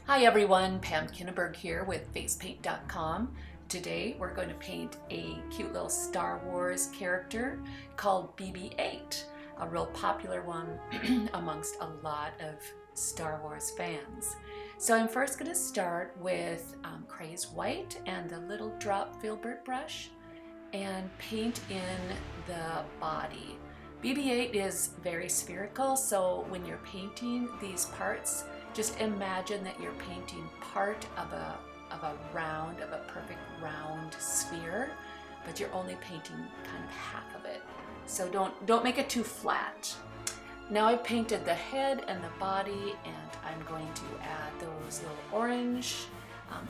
Hi everyone, Pam Kinneberg here with facepaint.com. Today we're going to paint a cute little Star Wars character called BB8, a real popular one amongst a lot of Star Wars fans. So I'm first going to start with Quickez white and the little drop filbert brush and paint in the body. BB8 is very spherical, so when you're painting these parts, just imagine that you're painting part of a perfect round sphere, but you're only painting kind of half of it. So don't make it too flat. Now I've painted the head and the body, and I'm going to add those little orange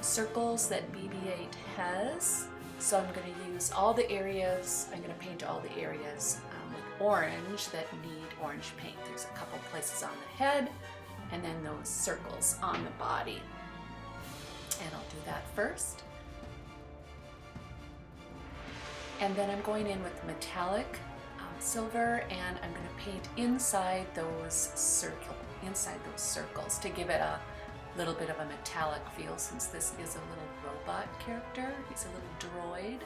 circles that BB8 has. So I'm going to use all the areas, I'm going to paint all the areas with orange that need orange paint. There's a couple places on the head, and then those circles on the body. And I'll do that first. And then I'm going in with metallic silver, and I'm going to paint inside those circles to give it a little bit of a metallic feel, since this is a little robot character. He's a little droid,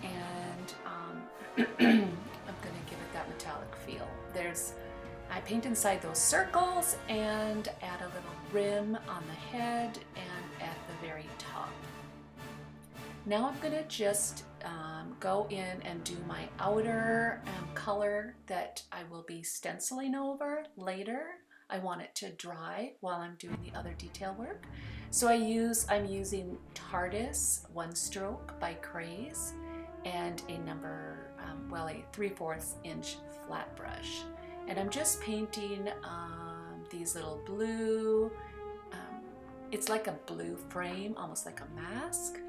and I'm going to give it that metallic feel. I paint inside those circles and add a little rim on the head and at the very top. Now I'm going to just go in and do my outer color that I will be stenciling over later. I want it to dry while I'm doing the other detail work. So I'm using TARDIS 1 stroke by Quickez and a a 3/4 inch flat brush. And I'm just painting these little blue, it's like a blue frame, almost like a mask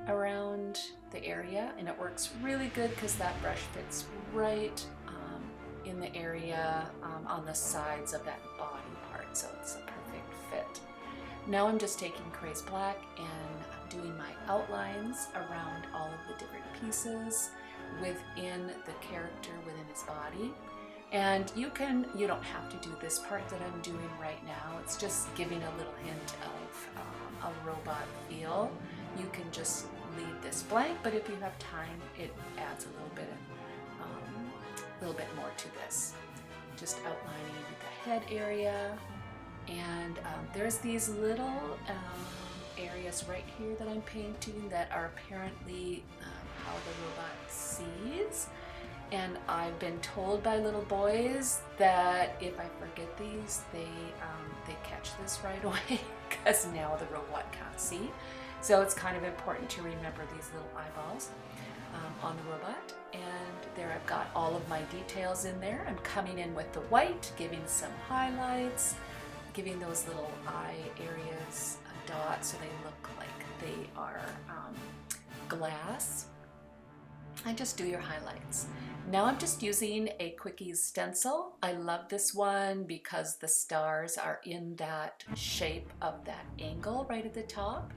around the area, and it works really good because that brush fits right in the area on the sides of that body part, so it's a perfect fit. Now I'm just taking Quickez black and doing my outlines around all of the different pieces within the character, within his body. And you don't have to do this part that I'm doing right now. It's just giving a little hint of a robot feel. You can just leave this blank, but if you have time, it adds a little bit more to this. Just outlining the head area, and there's these little areas right here that I'm painting that are apparently how the robot sees. And I've been told by little boys that if I forget these, they catch this right away because now the robot can't see. So it's kind of important to remember these little eyeballs on the robot. And there I've got all of my details in there. I'm coming in with the white, giving some highlights, giving those little eye areas a dot so they look like they are glass. And just do your highlights. Now I'm just using a Quickez stencil. I love this one because the stars are in that shape of that angle right at the top.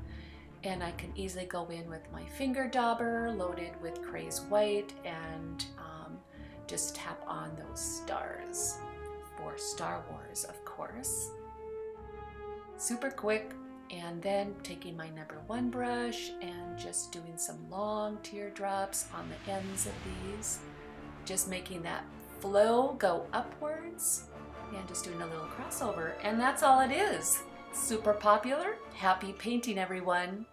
And I can easily go in with my finger dauber loaded with Quickez white and just tap on those stars for Star Wars, of course. Super quick. And then taking my number 1 brush and just doing some long teardrops on the ends of these, just making that flow go upwards and just doing a little crossover. And that's all it is. Super popular. Happy painting, everyone.